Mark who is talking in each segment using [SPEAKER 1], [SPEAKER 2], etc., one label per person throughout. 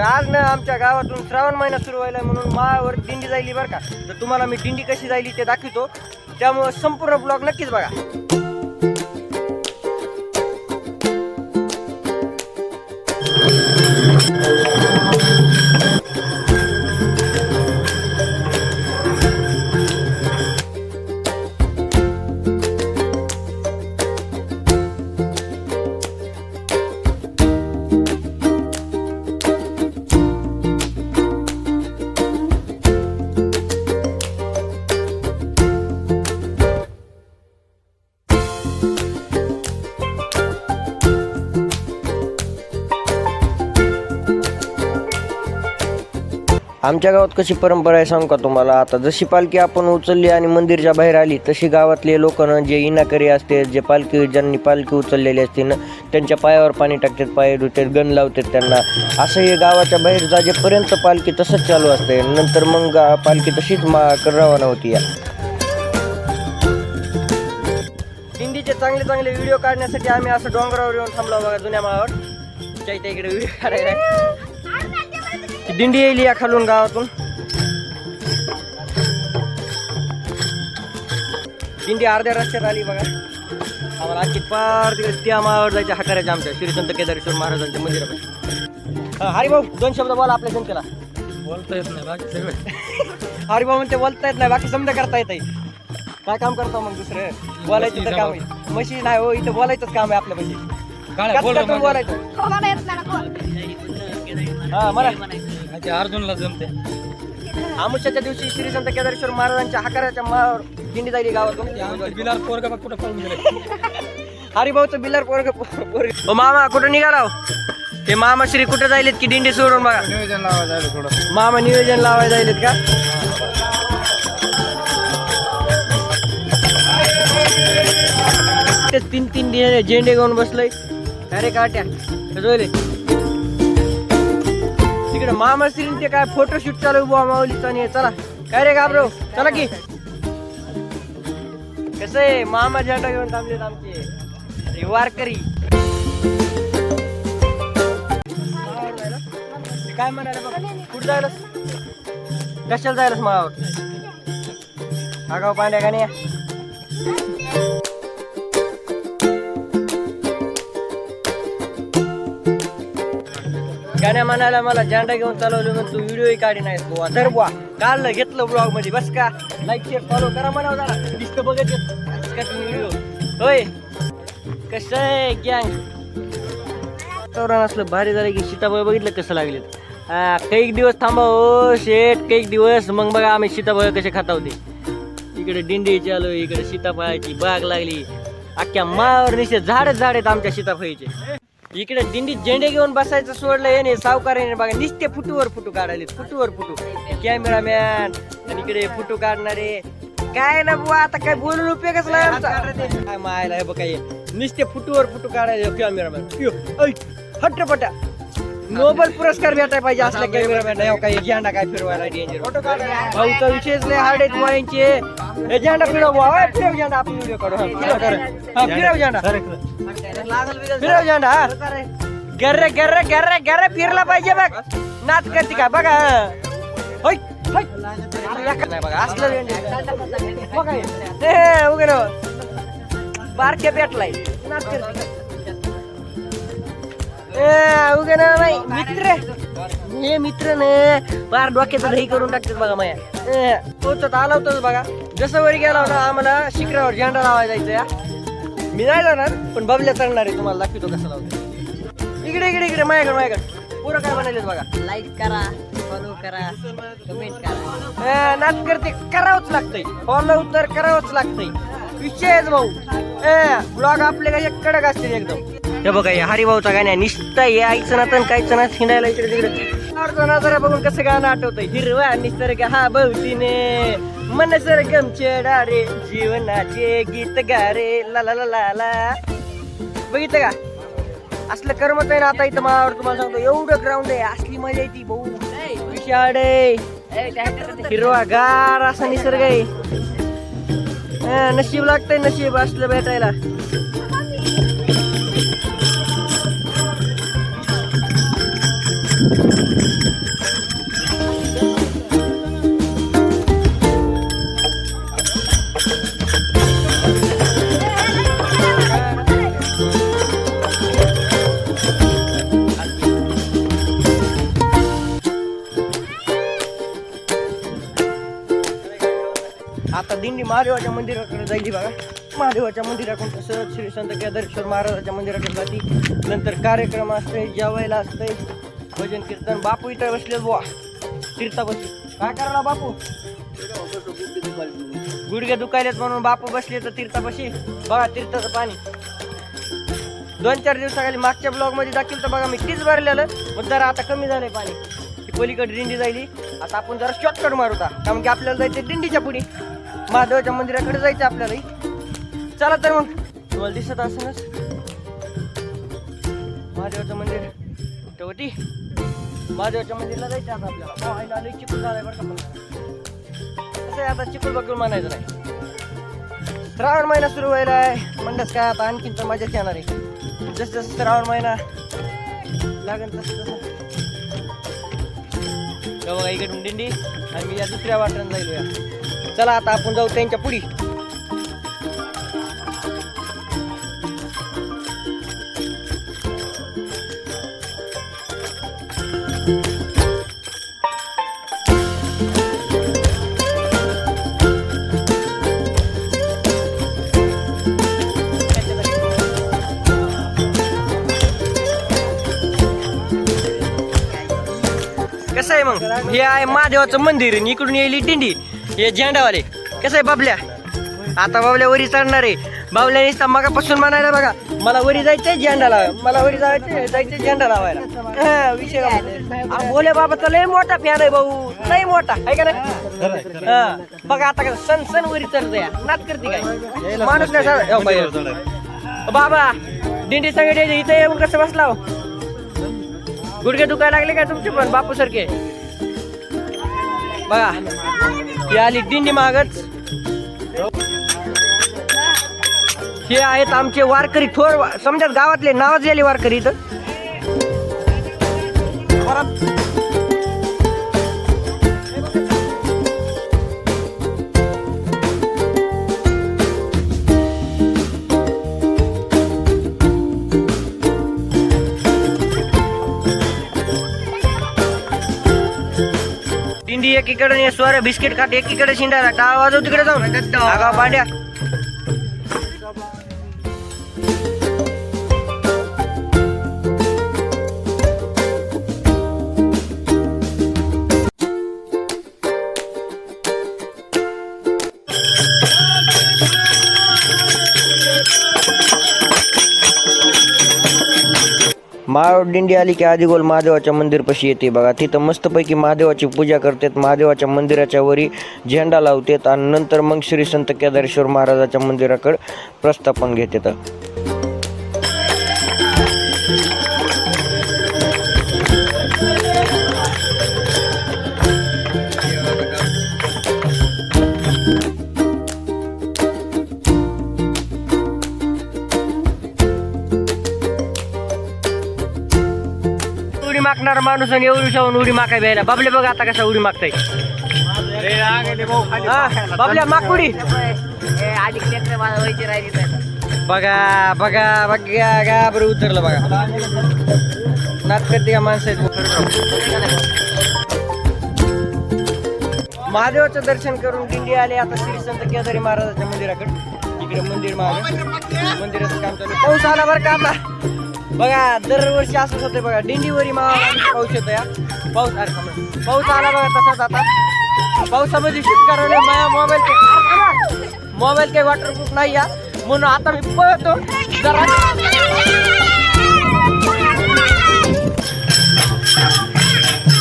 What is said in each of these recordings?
[SPEAKER 1] आज ना आमच्या गावातून श्रावण महिना सुरू व्हायला म्हणून माळावर दिंडी जायली बरं का. तर तुम्हाला मी दिंडी कशी जायली ते दाखवतो, त्यामुळे संपूर्ण ब्लॉग नक्कीच बघा. आमच्या गावात कशी परंपरा आहे सांगू का तुम्हाला. आता जशी पालखी आपण उचलली आणि मंदिरच्या बाहेर आली तशी गावातले लोकांना जे इनाकरी असते, जे ज्यांनी पालखी उचललेली असते ना, त्यांच्या पायावर पाणी टाकतात, पाय धुतात, गण लावतात त्यांना. असं हे गावाच्या बाहेर जाजेपर्यंत पालखी तसंच चालू असते. नंतर मग पालखी तशीच रवाना होती. या दिंडीचे चांगले चांगले व्हिडिओ काढण्यासाठी आम्ही असं डोंगरावर येऊन थांबलो बघा, जुन्या माळावर. त्या इकडे व्हिडिओ काढायला दिंडी येईल या खालून गावातून. दिंडी अर्ध्या रस्त्यात आली बघा. आम्हाला आणखी पार दिवस त्या माळावर जायच्या हाकाऱ्याच्या आमच्या श्री संत केदारेश्वर महाराजांच्या मंदिरापाशी. हरिभाऊ 2 शब्द बोला आपल्या जनतेला.
[SPEAKER 2] बोलता येत नाही बाकी सगळं.
[SPEAKER 1] हरिभाऊ म्हणते बोलता येत नाही, बाकी समजा करता येत. काय काम करतो मग दुसरं? बोलायचं तर काम आहे. म्हशी नाही हो, इथं बोलायचंच काम आहे आपल्या म्हशी. बोलायचं हा मला
[SPEAKER 2] अर्जुनला जमते.
[SPEAKER 1] आमुष्याच्या दिवशी श्री संत केदारेश्वर महाराजांच्या हाकाऱ्याच्या माळावर दिंडी जायली गावातून.
[SPEAKER 2] बिलाल पोरगा बघ कुठं पळून गेले.
[SPEAKER 1] हरिभाऊचं बिल्लार पोरग. मामा कुठं निघाला? ते मामा श्री कुठं जायलेत की दिंडी सोडून बघा.
[SPEAKER 2] नियोजन लावायला जायला थोडं.
[SPEAKER 1] मामा नियोजन लावायला जायलेत का? तीन तीन झेंडे घेऊन बसलोय. अरे काट्या जोले तिकडे मामा श्री ते काय फोटोशूट चालू बुवा माऊलीचा. आणि चला काय रे घाबरो, चला की. कसं आहे मामा झेंडा घेऊन थांबलेत आमचे वारकरी. काय म्हणाले बघ, कुठं जायला, कशाला जायलास माळावर? आगाव पांड्या का नाही. गाण्या म्हणाला मला झेंडा घेऊन चालवलं म्हणून तू व्हिडिओही काढी नाहीस बुवा. तर बुवा काढलं घेतलं ब्लॉग मध्ये बस का. लाईक शेअर फॉलो करा म्हणावं जरा. दिसतं बघत व्हिडिओ होय. कसं आहे गँग चौरान असलं भारी झालं की. सीताफळ बघितलं कसं लागले. काही दिवस थांबा हो शेट, काही दिवस मग बघा आम्ही सीताफळ कसे खाता होते. इकडे दिंडी चालू, इकडे सीताफळाची बाग लागली. अख्ख्या माळावर निश्चित झाडच झाड आहेत आमच्या सीताफळीचे. इकडे दिंडीत झेंडे घेऊन बसायचं सोडलं येणे सावकाराने बघा. निस्ते फुटूवर फुटू काढायले, फुटूवर फुटू. कॅमेरामॅन आणि इकडे फोटो काढणारे. काय ना बुवा आता काय बोलून उपयोगच नाही आमचा. काय मायला हे बघा, निस्ते फुटूवर फुटू काढायले कॅमेरामॅन. हट्टपटा नोबल पुरस्कार भेटायला पाहिजे असल्या कॅमेरामॅन. काय झेंडा काय फिरवायला डेंजर. भाऊचा विषयच लय हार्ड आहेत वयांचे. हे झेंडा फिरव बुवा, फिरव झेंडा. आपण व्हिडिओ काढू. फिरव झेंडा, फिरव झेंडा. गर्रे गर्रे गर्रे गर्रे फिरला पाहिजे बघ. नाच करते का बघा. होय बघा असलं उगे बारक्या पेटलाय नाच करते. उगे ना नाही मित्र, हे मित्र ने पार डोक्याचं दही करून टाकतात बघा. माया पोचत आला होताच बघा. जसं वर गेला होता आम्हाला शिखरावर झेंडा लावायला जायचं. या मी नाही जाणार पण बबल्या चढणार आहे. तुम्हाला दाखवतो कसं लावतो. इकडे इकडे इकडे माझ्याकडे पुरं काय म्हणाले बघा. लाईक करा, फॉलो करा, कमेंट करा. नाच करते करावंच लागतंय. फॉलो तर करावंच लागतंय. विषयच भाऊ. ब्लॉग आपले कसे कडक असतील एकदम. हे बघा हरिभाऊचा गाण्या निसता यायचं ना तर कायचं ना हिंडायला इकडे तिकडे. नजरा बघून कसं गाणं आठवतंय. हिरवा निसर्ग हा भवतीने मन सरगम चढारे जीवनाचे गीत गारे ला ला ला ला ला. बघितलं का असलं करमत आहे ना आता इथं माळावर. तुम्हाला सांगतो एवढं ग्राउंड आहे, असली मजा येते भाऊ. विशाळ आहे, हिरवा गार असा निसर्ग आहे. नशीब लागतंय, नशीब असलं भेटायला. आता दिंडी महादेवाच्या मंदिराकडे जायली बघा. महादेवाच्या मंदिराकडून कसं श्री संत केदारेश्वर महाराजाच्या मंदिराकडे जाती. नंतर कार्यक्रम असते, जेवायला असते, भजन कीर्तन. बापू इथं बसले बुवा तीर्थापाशी. काय करायला बापू? गुडघे दुखायलेत म्हणून बापू बसले तर तीर्थापाशी. बघा तीर्थाचं पाणी 2-4 दिवसाखाली मागच्या ब्लॉग मध्ये दाखवलं तर बघा मी तीच भरलेलं. मग जरा आता कमी झालंय पाणी. ती पलीकडे दिंडी जायली. आता आपण जरा शॉर्टकट मारू का, कारण की आपल्याला जायचं दिंडीच्या पुढे महादेवाच्या मंदिराकडे जायचं आपल्याला. चला तर मग तुम्हाला दिसत असणच महादेवाचं मंदिर होती. महादेवाच्या मंदिरला जायचं आता आपल्याला. पाहायला लई चिखल झालाय बरं का. कसं आहे आता चिखल बघून म्हणायचं नाही. श्रावण महिना सुरू व्हायला आहे म्हणलंच काय आता आणखीन तर मजाच येणार आहे. जसं जसं श्रावण महिना लागेल तसं तसं. बघा इकडून दिंडी आणि मी या दुसऱ्या वाटेने जायलो या. चला आता आपण जाऊ त्यांच्या पुढी. कसं आहे मग, हे आहे महादेवाचं मंदिर आणि इकडून येईल दिंडी. हे झेंडावाले कसं आहे बाबल्या. आता बाबल्या वरी चढणार आहे. बाबल्या नुसता मगापासून म्हणायला बघा मला वरी जायचंय झेंडा लावाय, मला वरी जायचंय झेंडा लावायला. विषय बोले बाबा तर लय मोठा फॅन आहे भाऊ, लय मोठा आहे का नाही. हा बघा आता कसं सण सण वरी चढत या नाच करते काय माणूस नाही. बाबा दिंडी सगळे इथे येऊन कसं बसला. गुडघे दुखायला लागले काय तुमचे पण बापू सारखे. बघा ही आली दिंडी मागच. हे आहेत आमचे वारकरी. थोर समजत गावातले नावच गेले वारकरी इथं. दिंडी एकीकडे स्वर बिस्किट खात एकीकडे शिंडायला टाळ वाजव तिकडे जाऊन आगाव पांड्या. माळ दिंडी आली की आधी गोल महादेवाच्या मंदिरपाशी येते बघा. तिथं मस्तपैकी महादेवाची पूजा करतात. महादेवाच्या मंदिराच्या वरी झेंडा लावतात आणि नंतर मग श्री संत केदारेश्वर महाराजाच्या मंदिराकडे प्रस्थापन घेतात. मागणार माणूस आणि एवढी जाऊन उडी मागाय द्यायला. बाबले बघा आता कसा उडी मागताय. बाबल्या माग उडी. बघा बघा बघा गाबर उतरलं बघा. नाच करते का माणसं. महादेवाचं दर्शन करून दिंडी आले आता श्री संत केदारी महाराजाच्या मंदिराकडे. इकडे मंदिर मागे मंदिराचं काम चालू. पाऊस आला बरं का आता. बघा दरवर्षी असंच होतंय बघा. दिंडीवरी पाऊस येतो या. पाऊस आला बघा तसाच आता. पावसामध्ये शूट करायला माझ्या मोबाईल काही वॉटरप्रूफ नाही या म्हणून आता मी पळतो जरा.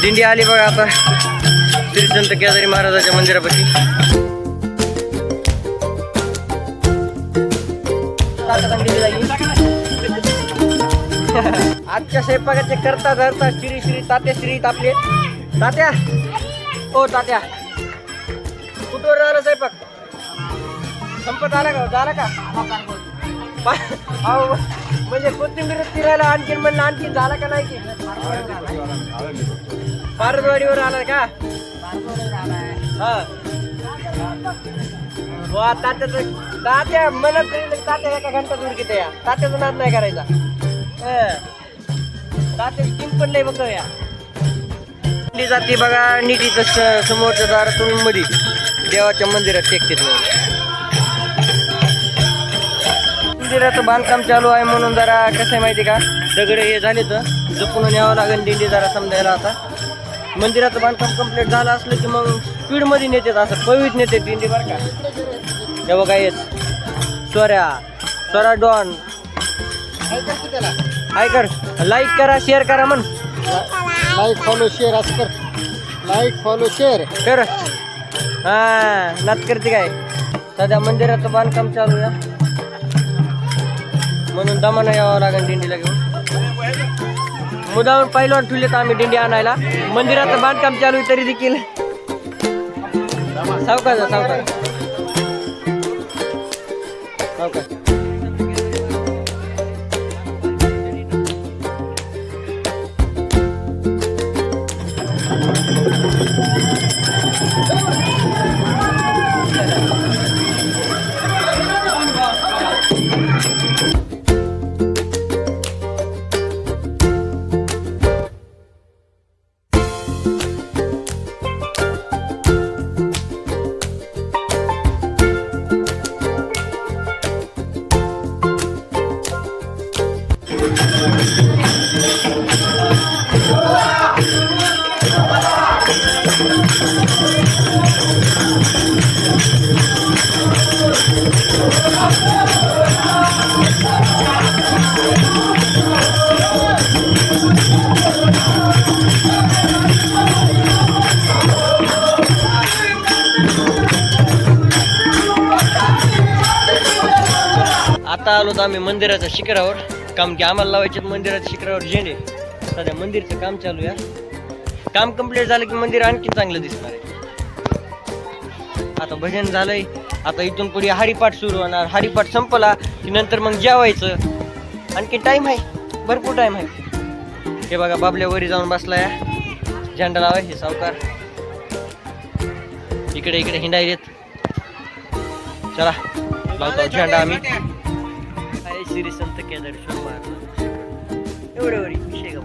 [SPEAKER 1] दिंडी आली बघा आता श्री संत केदारी महाराजाच्या मंदिरापाशी. आजच्या स्वयंपाकाचे करता धरता श्री श्री तात्या श्री आपले तात्या. ओ तात्या कुठवर राहिला स्वयंपाक. संपत आला का झाला का. अहो, म्हणजे कोथिंबीर फिरायला आणखीन म्हणलं आणखीन झाला का नाही की पारदवाडीवर आला का हा वा तात्या म्हणत तात्या एका घंटा दूर किती या तात्याचा नाद नाही करायचा तात्या किंमत पण लय बघूया जाते बघा नीट इथं समोरच्या दारातून मध्ये देवाच्या मंदिरात टेकते मंदिराचं बांधकाम चालू आहे म्हणून जरा कसं आहे माहिती का दगड हे झाले तर जपून न्यावं लागेल दिंडी जरा समजायला आता मंदिराचं बांधकाम कंप्लीट झालं असलं की मग स्पीड मध्ये नेतात असं पवित नेते दिंडी बरं का हे बघा येस स्वरा डॉन ऐकर लाईक करा शेअर करा म्हण
[SPEAKER 2] लाईक फॉलो शेअर असं कर लाईक फॉलो शेअर
[SPEAKER 1] कर हा नात करते काय सध्या मंदिराचं बांधकाम चालू आहे म्हणून दमानं यावं लागेल दिंडीला घेऊन मुदाम पहिलवान ठेवले तर आम्ही दिंडी आणायला मंदिराचं बांधकाम चालू आहे तरी देखील सावकाश सावकाश सावकाश आता आलो तर आम्ही मंदिराच्या शिखरावर काम की आम्हाला लावायचे मंदिराच्या शिखरावर झेंडे सध्या मंदिरचं काम चालू आहे काम कंप्लीट झालं की मंदिर आणखी चांगलं दिसणार आहे आता भजन झालंय आता इथून पुढे हरिपाठ सुरू होणार हरिपाठ संपला की नंतर मग जेवायचं आणखी टाइम आहे भरपूर टाइम आहे हे बघा बाबल्या वरी जाऊन बसलाय झेंडा लावायचे सावकार इकडे इकडे हिंडायलेत चला लावतो झेंडा आम्ही श्री संत केदारेश्वर महाराज एवढे विषय ग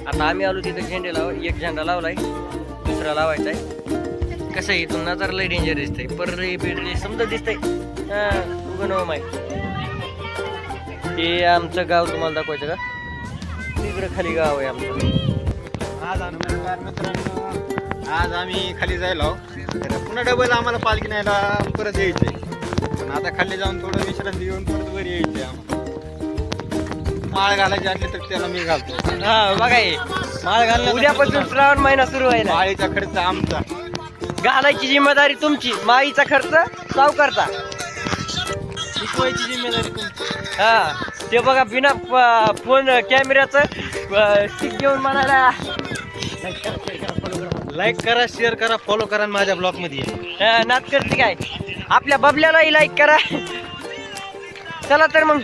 [SPEAKER 1] आता आम्ही आलो तिथे झेंडे एक झेंडा लावलाय दुसरा लावायचा आहे कसं आहे इथून नजर लय डेंजर दिसतंय पररे बिडरे समजा दिसतंय उगं नवं माहिती हे आमचं गाव तुम्हाला दाखवायचं का तिकडं खाली गाव आहे आमचं
[SPEAKER 2] आज नमस्कार मित्रांनो आज आम्ही खाली जायला पुन्हा डबल आम्हाला पालखी न्यायला परत यायचंय पण आता खाली जाऊन थोडं विश्रांती घेऊन परत वर यायचंय आम्हाला माळ घालायची असली तर त्याला मी घालतो
[SPEAKER 1] हा बघा हे माळ घालणं उद्यापासून श्रावण महिना सुरू व्हायला
[SPEAKER 2] माळीचा खर्च आमचा
[SPEAKER 1] घालायची जिम्मेदारी तुमची माळीचा खर्च सावकारचा
[SPEAKER 2] शिकवायची जिम्मेदारी तुमची
[SPEAKER 1] हा ते बघा बिना फोन कॅमेऱ्याचं स्टिक घेऊन म्हणाला
[SPEAKER 2] लाईक करा शेअर करा फॉलो करा माझ्या ब्लॉग मध्ये
[SPEAKER 1] नात करते काय आपल्या बबल्यालाही लाईक करा चला तर मग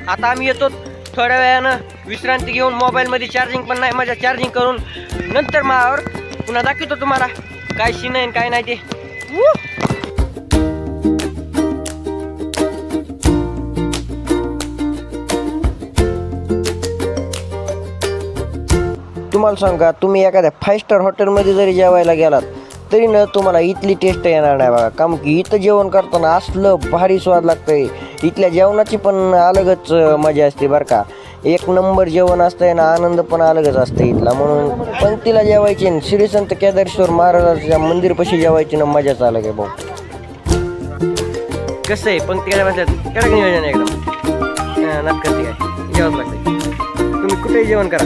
[SPEAKER 1] आता आम्ही येतो थोड्या वेळानं विश्रांती घेऊन मोबाईल मध्ये चार्जिंग पण नाही माझ्या चार्जिंग करून नंतर मावर पुन्हा दाखवतो तुम्हाला काय सीन आहे काय नाही ते तुम्हाला सांगा तुम्ही एखाद्या 5 स्टार हॉटेलमध्ये जरी जेवायला गेलात तरी न तुम्हाला इथली टेस्ट येणार नाही बघा काम की इथं जेवण करताना असलं भारी स्वाद लागतंय इथल्या जेवणाची पण अलगच मजा असते बरं का एक नंबर जेवण असतंय ना आनंद पण अलगच असतं इथला म्हणून पंक्तीला जेवायची श्री संत केदारेश्वर महाराजाच्या मंदिरपाशी जेवायची ना मजाच अलग आहे भाऊ कसं आहे पंक्तीला बसल्यात कडक नियोजन एकदम नात करते काय जेवण लागतंय तुम्ही कुठेही जेवण करा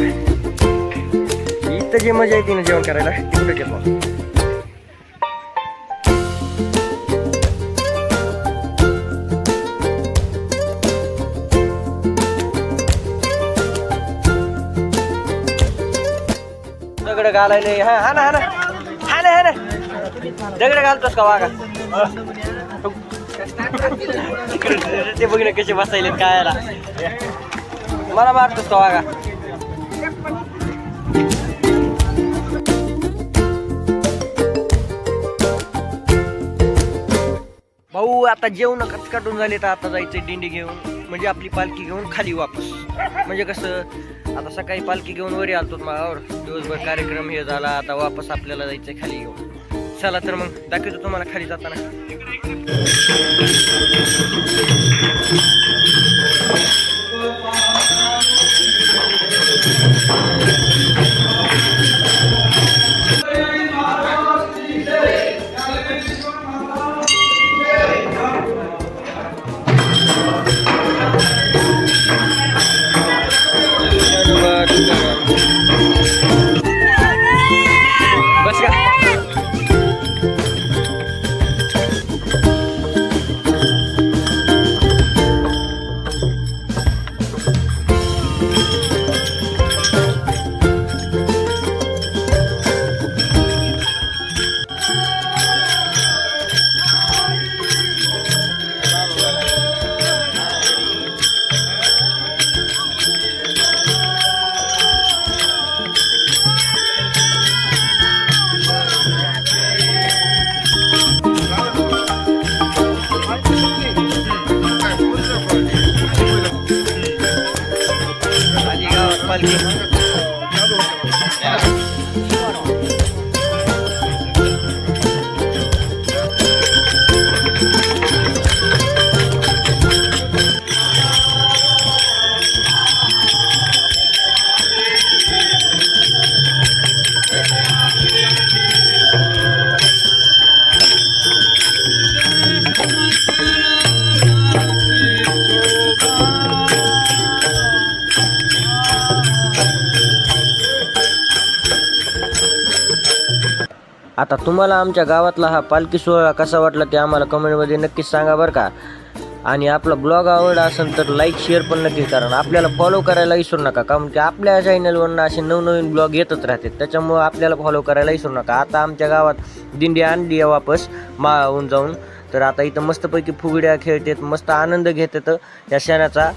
[SPEAKER 1] इथं जी मजा येते ना जेवण करायला ती कुठे घेतो दगड घालायले हा ना हा ना दगड घालतोस का वागा ते बघ ना कसे बसायले काय मला मारतोस तो वागा. भाऊ आता जेवण काटून झाले तर आता जायचं दिंडी घेऊन म्हणजे आपली पालखी घेऊन खाली वापस. म्हणजे कसं आता सकाळी पालखी घेऊन वरी आलतो मागावर दिवसभर कार्यक्रम हे झाला आता वापस आपल्याला जायचंय खाली घेऊन. चला तर मग दाखवतो तुम्हाला खाली जाताना. बस का पालखी. आता तुम्हाला आमच्या गावातला हा पालखी सोहळा कसा वाटला ते आम्हाला कमेंटमध्ये नक्कीच सांगा बरं का. आणि आपला ब्लॉग आवडला असेल तर लाईक शेअर पण नक्की करा. आपल्याला फॉलो करायला विसरू नका कारण की आपल्या चॅनलवरनं असे नवनवीन ब्लॉग येतच राहतात त्याच्यामुळं आपल्याला फॉलो करायला विसरू नका. आता आमच्या गावात दिंडी आणली आहे वापस माळाहून जाऊन तर आता इथं मस्तपैकी फुगड्या खेळतात मस्त आनंद घेतात या सणाचा.